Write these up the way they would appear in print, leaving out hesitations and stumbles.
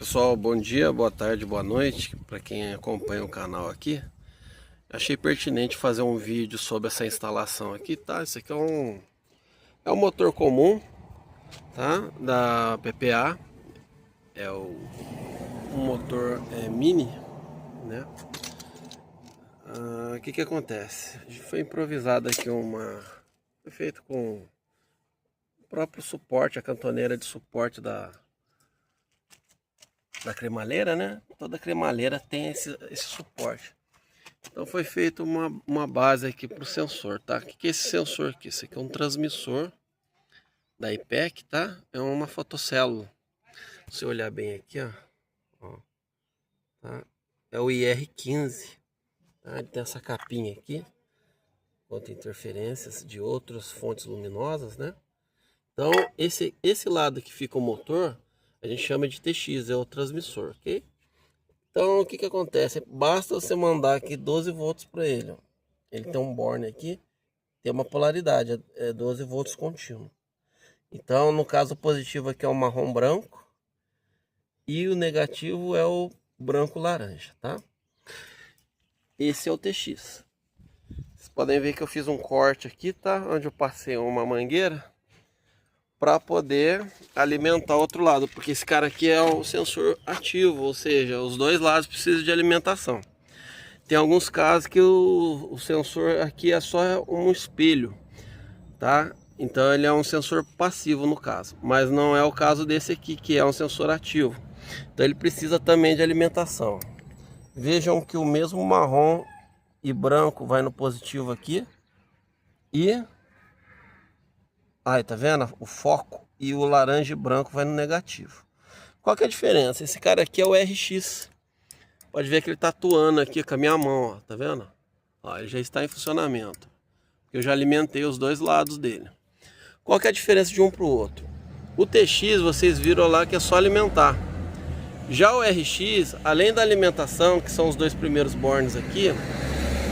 Pessoal, bom dia, boa tarde, boa noite para quem acompanha o canal aqui. Achei pertinente fazer um vídeo sobre essa instalação aqui, tá? Esse aqui é um motor comum, tá? Da PPA, é um motor mini, né? O que acontece? Foi improvisado aqui foi feito com o próprio suporte, a cantoneira de suporte da cremaleira, né? Toda cremaleira tem esse suporte. Então foi feita uma base aqui para o sensor, tá? O que é esse sensor aqui? Esse aqui é um transmissor da IPEC, tá? É uma fotocélula. Se você olhar bem aqui, ó, tá? É o IR15, tá? Ele tem essa capinha aqui, contra interferências de outras fontes luminosas, né? Então esse lado que fica o motor, a gente chama de TX, é o transmissor, ok? Então o que acontece? Basta você mandar aqui 12 volts para ele, ó. Ele tem um borne aqui, tem uma polaridade, é 12 volts contínuo. Então no caso o positivo aqui é o marrom branco e o negativo é o branco laranja, tá? Esse é o TX. Vocês podem ver que eu fiz um corte aqui, tá? Onde eu passei uma mangueira para poder alimentar o outro lado, porque esse cara aqui é o sensor ativo, ou seja, os dois lados precisam de alimentação. Tem alguns casos que o sensor aqui é só um espelho, tá? Então ele é um sensor passivo no caso, mas não é o caso desse aqui, que é um sensor ativo. Então ele precisa também de alimentação. Vejam que o mesmo marrom e branco vai no positivo aqui e aí, tá vendo? O foco e o laranja e branco vai no negativo. Qual que é a diferença? Esse cara aqui é o RX. Pode ver que ele tá atuando aqui com a minha mão, ó, tá vendo? Ó, ele já está em funcionamento. Eu já alimentei os dois lados dele. Qual que é a diferença de um para o outro? O TX, vocês viram lá que é só alimentar. Já o RX, além da alimentação, que são os dois primeiros bornes aqui,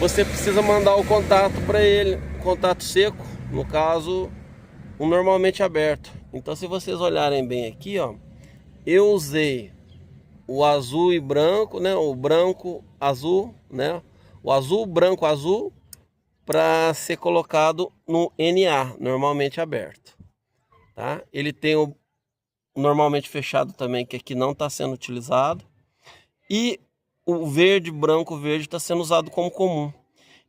você precisa mandar o contato para ele, contato seco, no caso, um normalmente aberto. Então se vocês olharem bem aqui, ó, eu usei o azul e branco, né, o branco azul, né, o azul, branco, azul, para ser colocado no NA, normalmente aberto, tá? Ele tem o normalmente fechado também, que aqui não está sendo utilizado, e o verde, branco, verde está sendo usado como comum.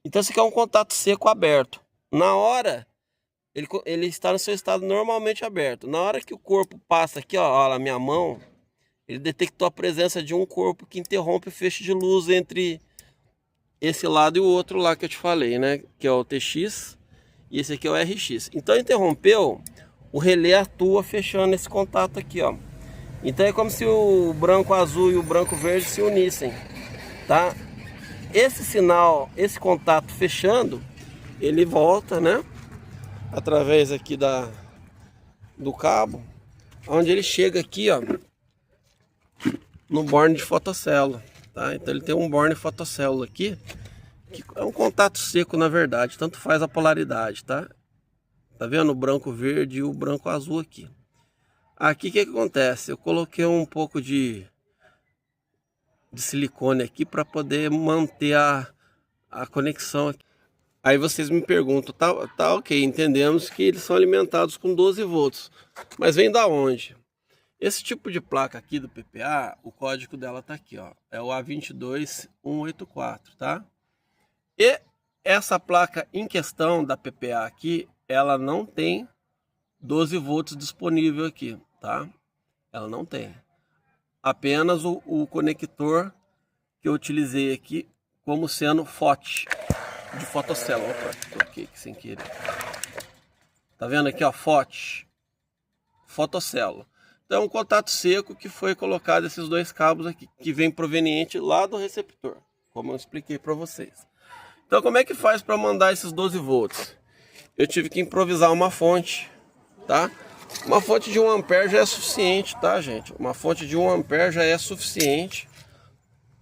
Então esse aqui é um contato seco aberto. Na hora ele está no seu estado normalmente aberto. Na hora que o corpo passa aqui, ó, na minha mão, ele detectou a presença de um corpo que interrompe o feixe de luz entre esse lado e o outro lá que eu te falei, né? Que é o TX e esse aqui é o RX. Então interrompeu, o relé atua fechando esse contato aqui, ó. Então é como se o branco azul e o branco verde se unissem, tá? Esse sinal, esse contato fechando, ele volta, né? Através aqui do cabo, onde ele chega aqui, ó, no borne de fotocélula, tá? Então ele tem um borne fotocélula aqui, que é um contato seco na verdade, tanto faz a polaridade, tá? Tá vendo o branco verde e o branco azul aqui. Aqui o que acontece? Eu coloquei um pouco de silicone aqui para poder manter a conexão aqui. Aí vocês me perguntam, tá ok, entendemos que eles são alimentados com 12 volts, mas vem da onde? Esse tipo de placa aqui do PPA, o código dela tá aqui, ó, é o A22184, tá? E essa placa em questão da PPA aqui, ela não tem 12 volts disponível aqui, tá? Ela não tem. Apenas o conector que eu utilizei aqui como sendo FOT, de fotocélula. Opa, toquei aqui sem querer. Tá vendo aqui, ó, FOT, fotocélula. Então é um contato seco que foi colocado esses dois cabos aqui, que vem proveniente lá do receptor, como eu expliquei para vocês. Então como é que faz para mandar esses 12 volts? Eu tive que improvisar uma fonte, tá? Uma fonte de 1 ampere já é suficiente, tá, gente? Uma fonte de 1 ampere já é suficiente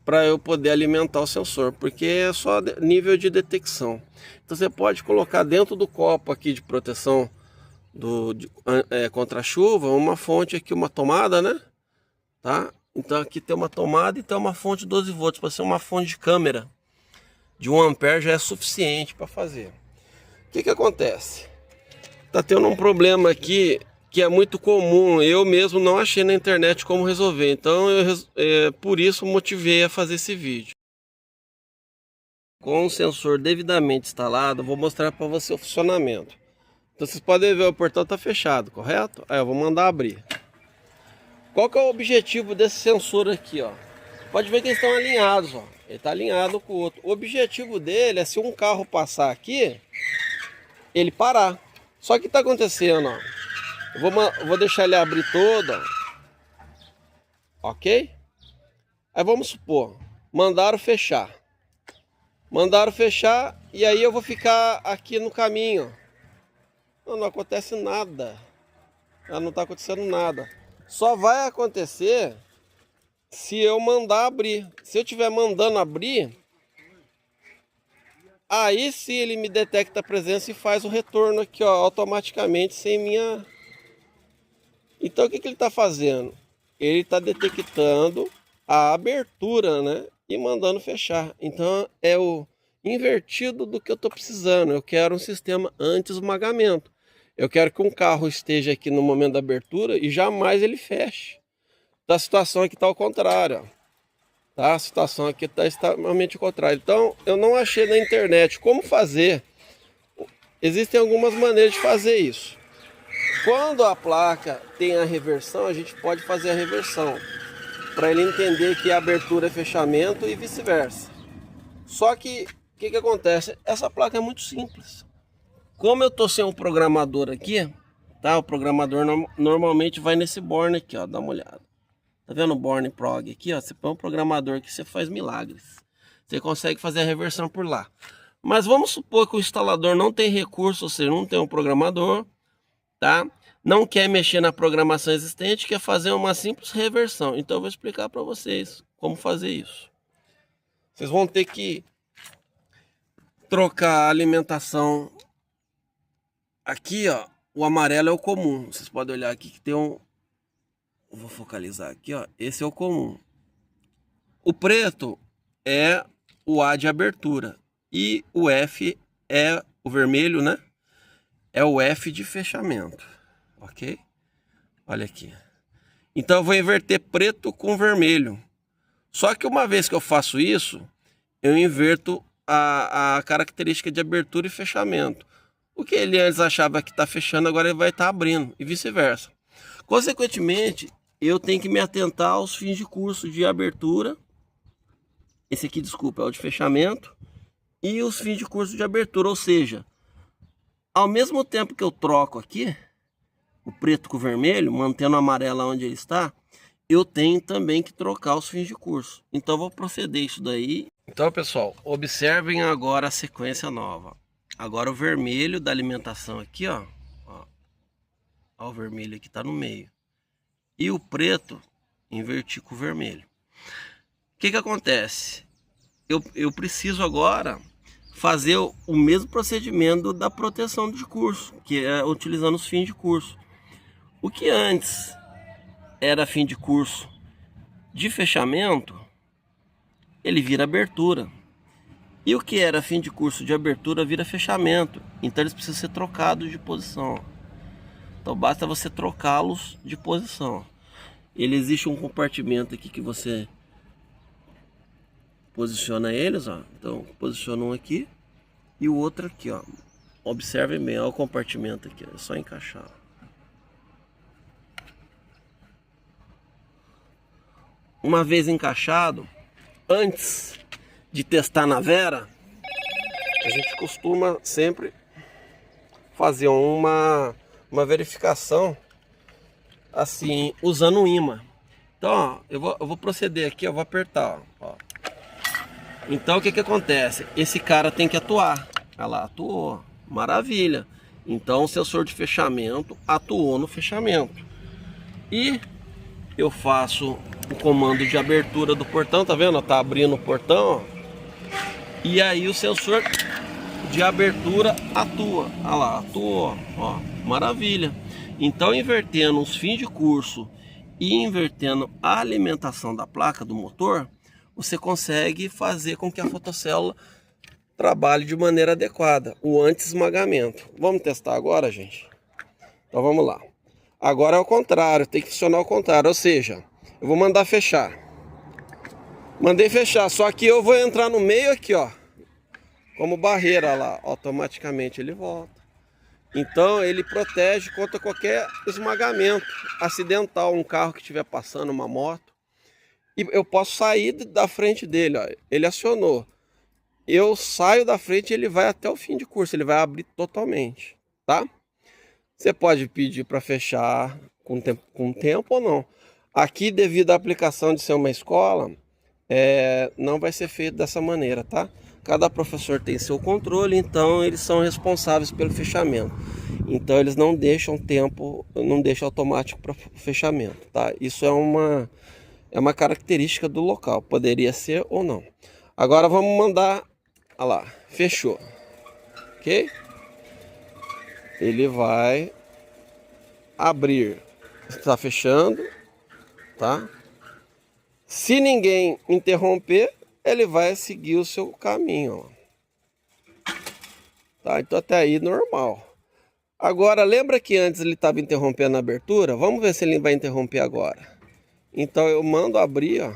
para eu poder alimentar o sensor, porque é só nível de detecção. Então você pode colocar dentro do copo aqui de proteção contra a chuva, uma fonte aqui, uma tomada, né? Tá? Então aqui tem uma tomada e tem uma fonte de 12 volts. Para ser uma fonte de câmera de 1 ampere já é suficiente para fazer. O que acontece? Tá tendo um problema aqui que é muito comum. Eu mesmo não achei na internet como resolver. Então por isso motivei a fazer esse vídeo. Com o sensor devidamente instalado, eu vou mostrar para você o funcionamento. Então vocês podem ver, o portão está fechado, correto? Aí eu vou mandar abrir. Qual que é o objetivo desse sensor aqui, ó? Pode ver que eles estão alinhados, ó. Ele está alinhado com o outro. O objetivo dele é, se um carro passar aqui, ele parar. Só que está acontecendo, ó. Eu vou deixar ele abrir todo, ó. Ok? Aí vamos supor, mandaram fechar. Mandaram fechar e aí eu vou ficar aqui no caminho. Não acontece nada. Não está acontecendo nada. Só vai acontecer se eu mandar abrir. Se eu estiver mandando abrir, aí sim ele me detecta a presença e faz o retorno aqui, ó, automaticamente, sem minha... Então o que ele está fazendo? Ele está detectando a abertura, né? E mandando fechar. Então é o invertido do que eu estou precisando. Eu quero um sistema anti-esmagamento. Eu quero que um carro esteja aqui no momento da abertura e jamais ele feche. A situação aqui está ao contrário. Tá? A situação aqui está extremamente ao contrário. Então eu não achei na internet como fazer. Existem algumas maneiras de fazer isso. Quando a placa tem a reversão, a gente pode fazer a reversão, para ele entender que a abertura é fechamento e vice-versa. Só que o que acontece? Essa placa é muito simples. Como eu tô sem um programador aqui, tá? O programador normalmente vai nesse borne aqui, ó, dá uma olhada. Tá vendo o borne prog aqui, ó? Você põe um programador que você faz milagres. Você consegue fazer a reversão por lá. Mas vamos supor que o instalador não tem recurso, ou seja, não tem um programador, tá? Não quer mexer na programação existente, quer fazer uma simples reversão. Então eu vou explicar para vocês como fazer isso. Vocês vão ter que trocar a alimentação. Aqui, ó, o amarelo é o comum. Vocês podem olhar aqui que tem um... Eu vou focalizar aqui, ó. Esse é o comum. O preto é o A de abertura. E o F é o vermelho, né? É o F de fechamento. Ok? Olha aqui. Então eu vou inverter preto com vermelho. Só que uma vez que eu faço isso, eu inverto a característica de abertura e fechamento. O que ele antes achava que está fechando, agora ele vai estar abrindo, e vice-versa. Consequentemente, eu tenho que me atentar aos fins de curso de abertura. Esse aqui, desculpa, é o de fechamento. E os fins de curso de abertura, ou seja, ao mesmo tempo que eu troco aqui, o preto com o vermelho, mantendo o amarelo onde ele está, eu tenho também que trocar os fins de curso. Então eu vou proceder isso daí. Então, pessoal, observem agora a sequência nova. Agora o vermelho da alimentação aqui, ó. Ó, o vermelho aqui tá no meio. E o preto inverti com o vermelho. O que acontece? Eu preciso agora fazer o mesmo procedimento da proteção de curso, que é utilizando os fins de curso. O que antes era fim de curso de fechamento, ele vira abertura. E o que era fim de curso de abertura vira fechamento. Então eles precisam ser trocados de posição. Então basta você trocá-los de posição. Ele existe um compartimento aqui que você posiciona eles, ó. Então posiciona um aqui e o outro aqui, ó. Observem bem, ó, o compartimento aqui, ó. É só encaixar. Uma vez encaixado, antes de testar na Vera, a gente costuma sempre fazer uma verificação assim, usando um imã. Então, ó, eu vou proceder aqui, eu vou apertar, ó. Então o que acontece? Esse cara tem que atuar. Olha lá, atuou, maravilha. Então o sensor de fechamento atuou no fechamento. E eu faço o comando de abertura do portão, tá vendo? Tá abrindo o portão, ó. E aí o sensor de abertura atua. Olha lá, atuou, ó, maravilha. Então, invertendo os fins de curso E invertendo a alimentação da placa do motor, você consegue fazer com que a fotocélula trabalhe de maneira adequada, o anti-esmagamento. Vamos testar agora, gente? Então vamos lá. Agora é o contrário, tem que funcionar ao contrário, ou seja, eu vou mandar fechar. Mandei fechar, só que eu vou entrar no meio aqui, ó, como barreira lá, automaticamente ele volta. Então ele protege contra qualquer esmagamento acidental, um carro que estiver passando, uma moto. E eu posso sair da frente dele, ó. Ele acionou. Eu saio da frente e ele vai até o fim de curso, ele vai abrir totalmente, tá? Você pode pedir para fechar com tempo ou não. Aqui, devido à aplicação de ser uma escola, não vai ser feito dessa maneira, tá? Cada professor tem seu controle, então eles são responsáveis pelo fechamento. Então eles não deixam tempo, não deixam automático para fechamento, tá? Isso é uma característica do local, poderia ser ou não. Agora vamos mandar, olha lá, fechou, ok? Ele vai abrir, está fechando, tá? Se ninguém interromper, ele vai seguir o seu caminho, ó. Tá? Então até aí normal. Agora, lembra que antes ele estava interrompendo a abertura? Vamos ver se ele vai interromper agora. Então eu mando abrir, ó.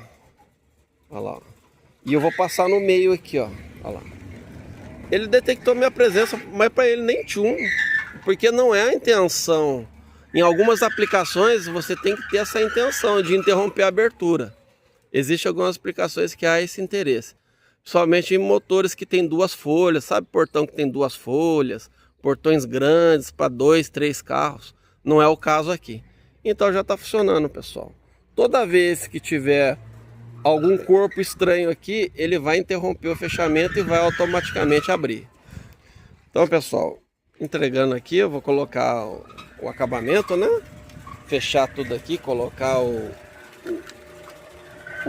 Olha lá. E eu vou passar no meio aqui, ó. Olha lá. Ele detectou minha presença, mas para ele nem tchum. Porque não é a intenção. Em algumas aplicações você tem que ter essa intenção de interromper a abertura. Existem algumas aplicações que há esse interesse. Somente em motores que tem duas folhas, sabe portão que tem duas folhas, portões grandes para 2, 3 carros. Não é o caso aqui. Então já está funcionando, pessoal. Toda vez que tiver algum corpo estranho aqui, ele vai interromper o fechamento e vai automaticamente abrir. Então, pessoal, entregando aqui, eu vou colocar o acabamento, né? Fechar tudo aqui, colocar o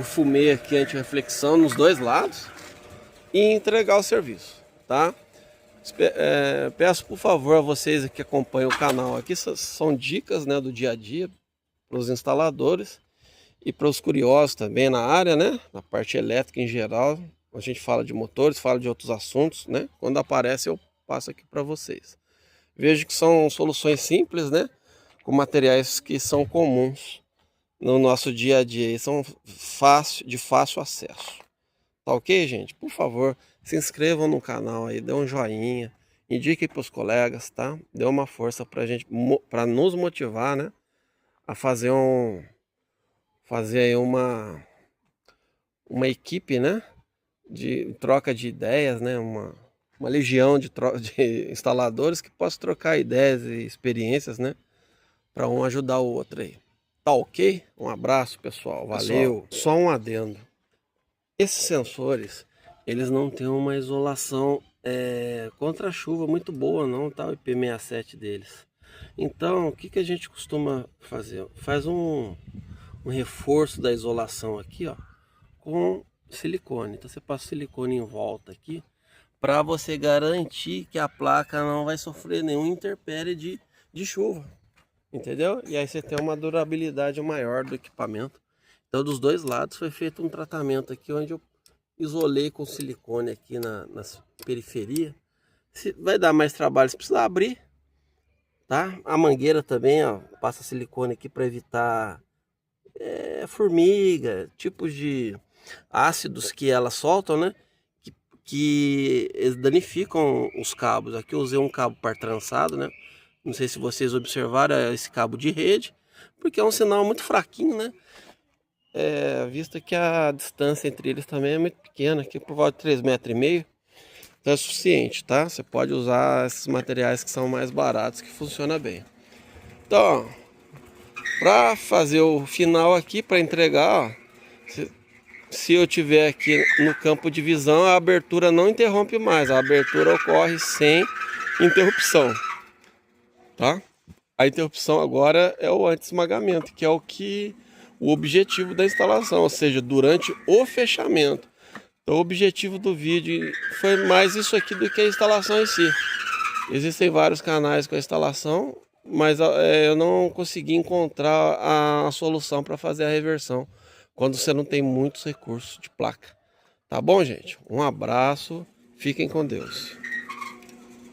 fumê aqui anti-reflexão nos dois lados e entregar o serviço, tá? Peço por favor a vocês que acompanham o canal aqui, são dicas, né, do dia a dia para os instaladores e para os curiosos também na área, né, na parte elétrica em geral. A gente fala de motores, fala de outros assuntos, né? Quando aparece eu passo aqui para vocês. Vejo que são soluções simples, né, com materiais que são comuns no nosso dia a dia e são de fácil acesso. Tá ok, gente? Por favor, se inscrevam no canal aí, dê um joinha, indiquem para os colegas, tá? Dê uma força pra gente, para nos motivar, né? A fazer aí uma equipe, né? De troca de ideias, né? Uma legião de instaladores que possa trocar ideias e experiências, né? Para um ajudar o outro aí. Tá ok? Um abraço, pessoal. Valeu. Pessoal, só um adendo. Esses sensores, eles não têm uma isolação contra a chuva muito boa não, tá? O IP67 deles. Então, o que a gente costuma fazer? Faz um reforço da isolação aqui, ó, com silicone. Então você passa silicone em volta aqui, para você garantir que a placa não vai sofrer nenhum intempérie de chuva. Entendeu? E aí você tem uma durabilidade maior do equipamento. Então dos dois lados foi feito um tratamento aqui onde eu isolei com silicone aqui nas periferias. Vai dar mais trabalho se precisar abrir, tá? A mangueira também, ó, passa silicone aqui para evitar formiga, tipos de ácidos que elas soltam, né? Que danificam os cabos. Aqui eu usei um cabo par trançado, né? Não sei se vocês observaram esse cabo de rede, porque é um sinal muito fraquinho, né? Visto que a distância entre eles também é muito pequena, aqui por volta de 3,5 metros, então é suficiente, tá? Você pode usar esses materiais que são mais baratos, que funciona bem. Então, para fazer o final aqui, para entregar, ó, se eu tiver aqui no campo de visão, a abertura não interrompe mais, a abertura ocorre sem interrupção. Tá? A interrupção agora é o anti-esmagamento, que é o objetivo da instalação, ou seja, durante o fechamento. Então o objetivo do vídeo foi mais isso aqui do que a instalação em si. Existem vários canais com a instalação, mas eu não consegui encontrar a solução para fazer a reversão quando você não tem muitos recursos de placa. Tá bom, gente? Um abraço, fiquem com Deus.